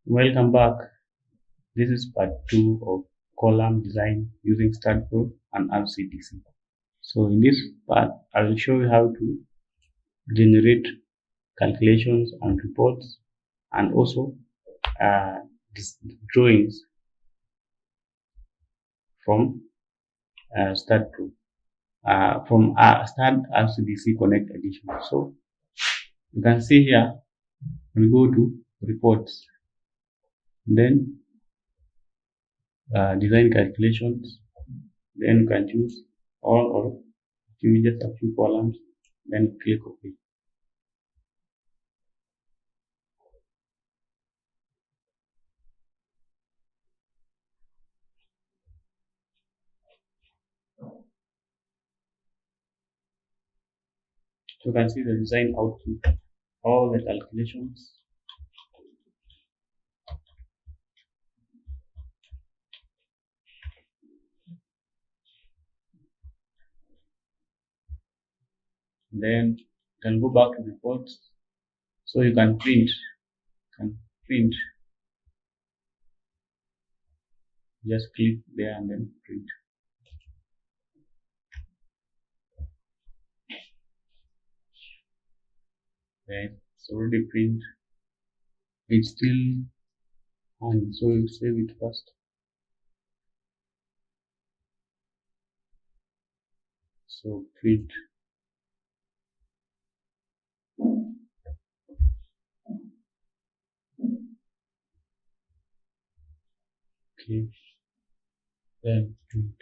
Welcome back. This is part 2 of column design using STAAD and RCDC. So in this part, I will show you how to generate calculations and reports and also drawings from STAAD from STAAD RCDC Connect Edition. So you can see here, we go to reports, then design calculations, then you can choose all or choose just a few columns, then click OK. So you can see the design output, all the calculations. Then you can go back to reports. So you can print. Just click there and then print. Then it's already print. It's still on, so you save it first. So print. Okay. Then print.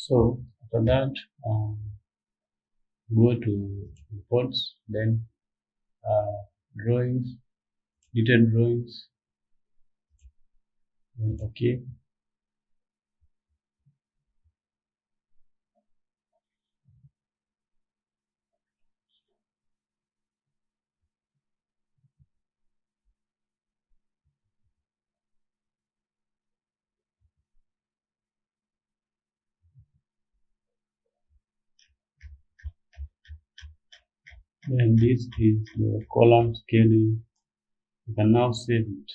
So after that, go to reports, then drawings, detailed drawings, then OK. Then this is the column scaling. You can now save it.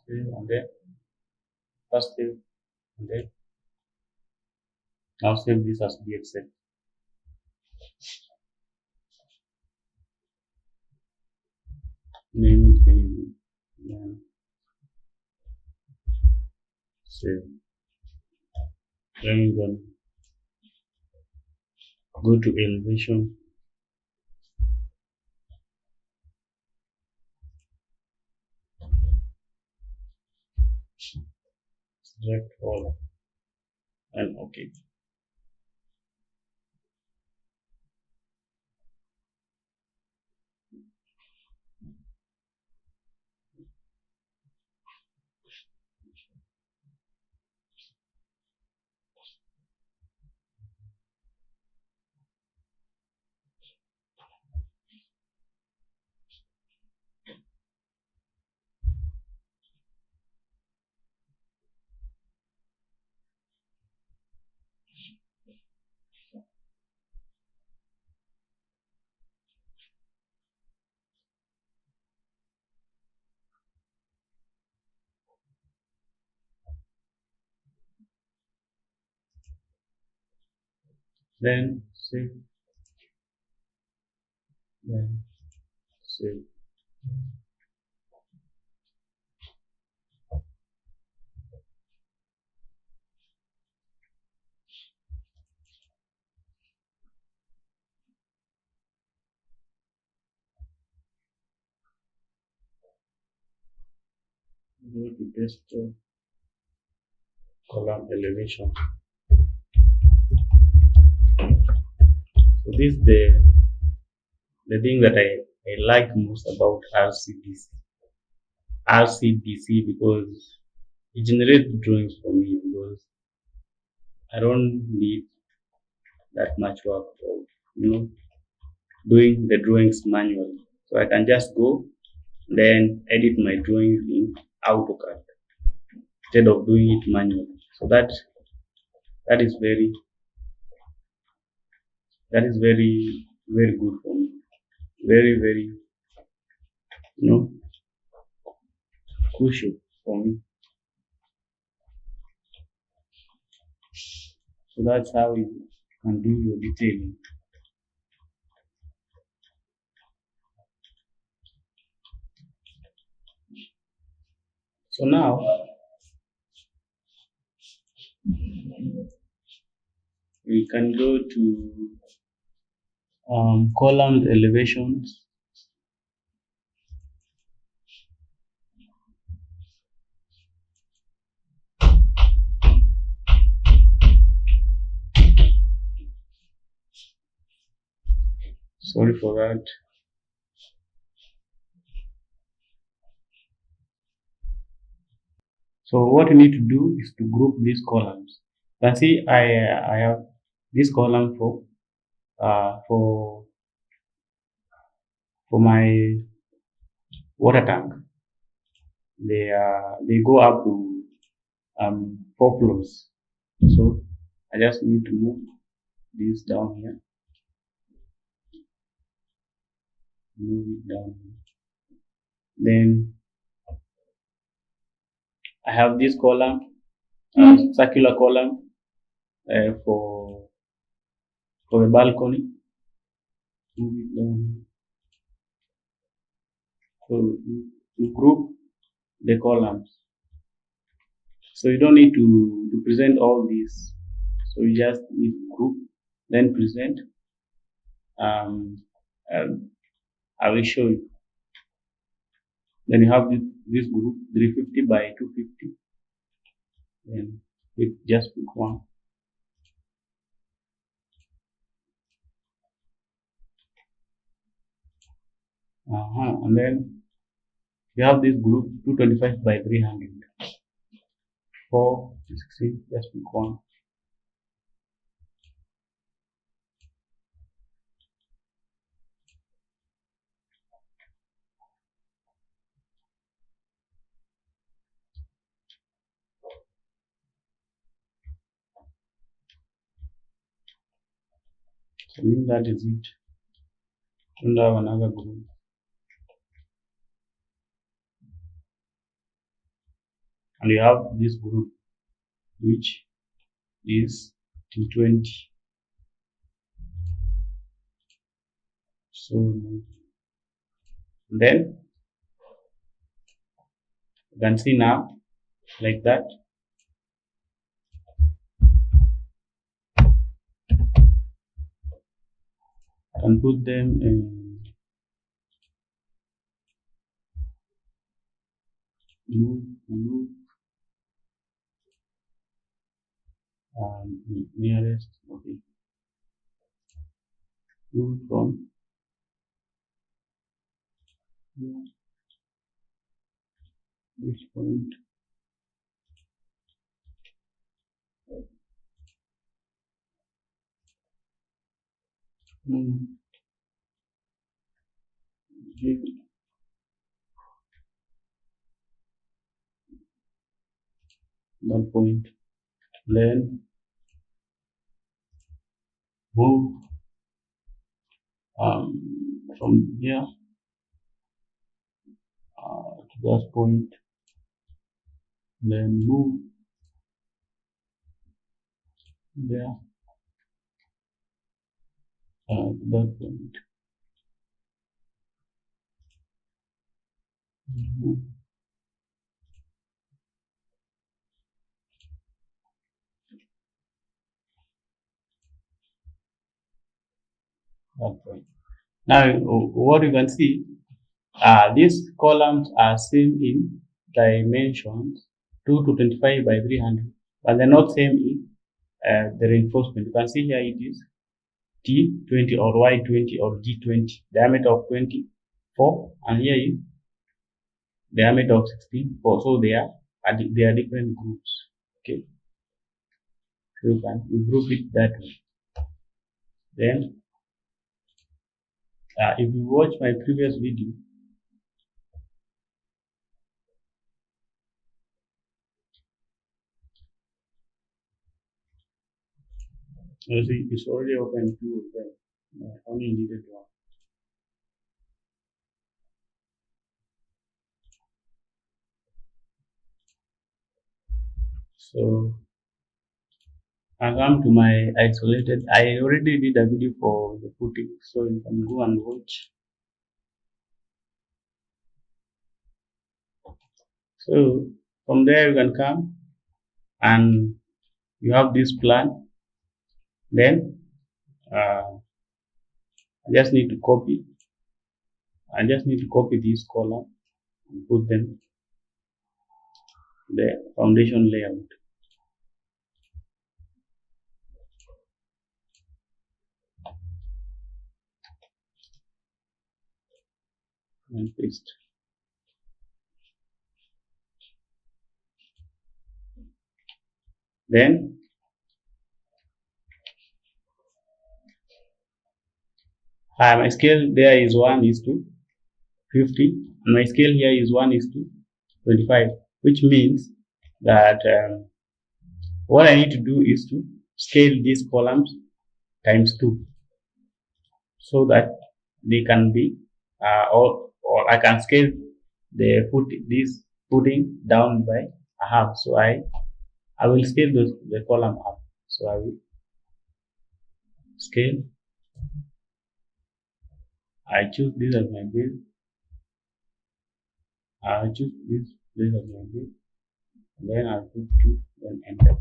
Save and then first save and then now save this as DXF. Name it anyway. Then save. Then you can go to elevation. Select all and OK. Then save. Then save. Go to desktop, column elevation. So this is the thing that I like most about RCDC because it generates drawings for me because I don't need that much work of doing the drawings manually. So I can just go then edit my drawings in AutoCAD instead of doing it manually. So that is very good for me. Very crucial for me. So that's how you can do your detailing. So now we can go to columns elevations. Sorry for that. So what you need to do is to group these columns. You can see I have this column for my water tank. They go up to 4 floors. So I just need to move this down here. Move it down. Then I have this column, circular column for the balcony. Move it down. So you group the columns. So you don't need to present all these. So you just need to group, then present. I will show you. Then you have this group 350 by 250. Then just pick one. And then you have this group 225 by 300. 4, 16, just pick one. So that is it. And have another group. And you have this group which is T20. So then you can see now like that. I can put them in move nearest. Okay. Move from this point. That point. Then move from here to that point. Then move there to that point. Okay. Now, what you can see, these columns are same in dimensions 2 to 25 by 300, but they're not same in the reinforcement. You can see here it is T20 or Y20 or G20, diameter of 24, and here is diameter of 16. So they are different groups. Okay, so you can group it that way. Then, if you watch my previous video, you see it's already open two of them. Only needed one. So I come to my isolated. I already did a video for the footing, so you can go and watch. So from there you can come and you have this plan. Then I just need to copy. I just need to copy these column and put them the foundation layout. And paste. Then my scale there is 1:50, and my scale here is 1:25, which means that what I need to do is to scale these columns times 2, so that they can be or I can scale this footing down by a half. So I will scale the column up. So I will scale. I choose this as my base. I choose this as my base. Then I put 2, then enter.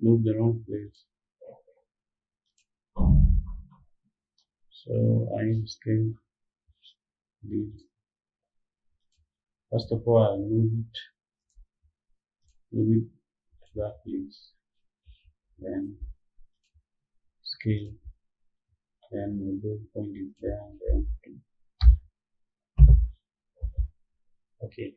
Move the wrong place. So I need to scale this. First of all, I'll move it to that place. Then scale. Then the point is there, and then okay.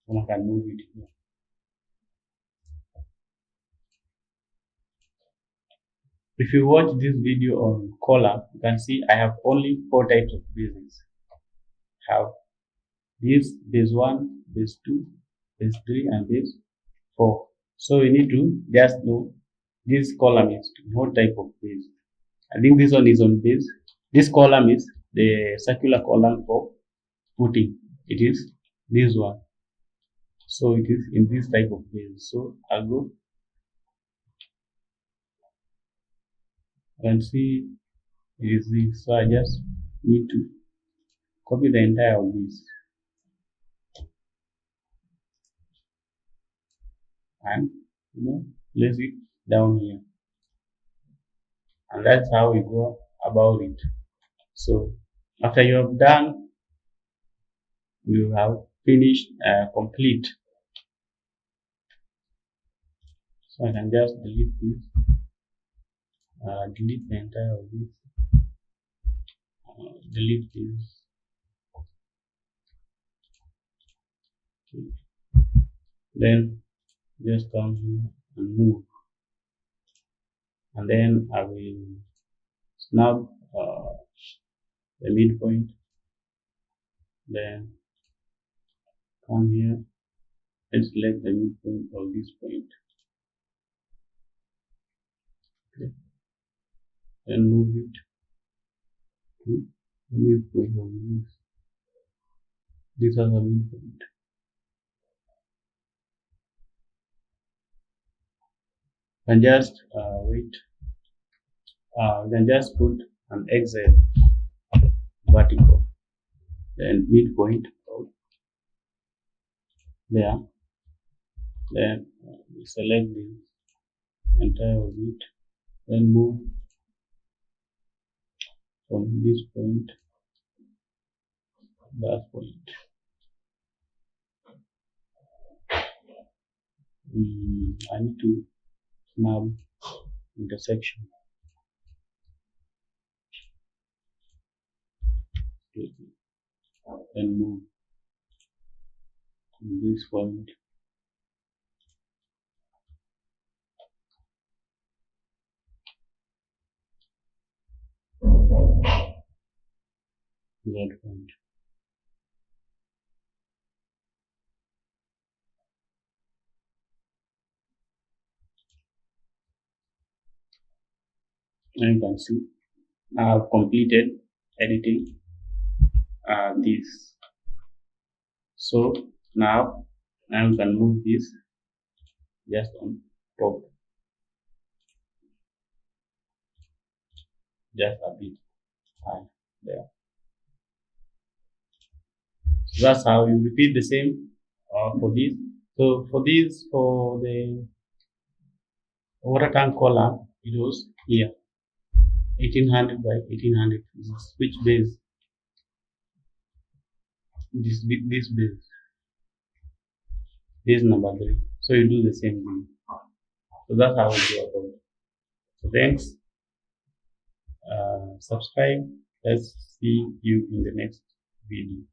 Someone can move it here. If you watch this video on column, you can see I have only 4 types of bases. I have this base 1, base 2, base 3, and base 4. So you need to just know this column is what type of base. I think this one is on base. This column is the circular column for footing. It is this one. So it is in this type of base. So I'll go and see it is this. So I just need to copy the entire of this and place it down here, and that's how we go about it. So after you have done, you have finished complete. So I can just delete this, delete the entire of this, delete this. Okay. Then just come here and move, and then I will snap the midpoint, then come here and select the midpoint of this point. Okay. Then move it to the midpoint of this. These are the midpoint. And just wait. You can just put an exit vertical, then midpoint out there, then select the entire of it, then move from this point to that point. I need to snap intersection. Then move to this point. That point. And you can see I have completed editing this. So now you can move this just on top, just a bit high there. So that's how you repeat the same for this. So for this, for the water tank column, it was here 1800 by 1800. Which base? This base. Base number 3. So you do the same thing. So that's how we do about it. So thanks. Subscribe. Let's see you in the next video.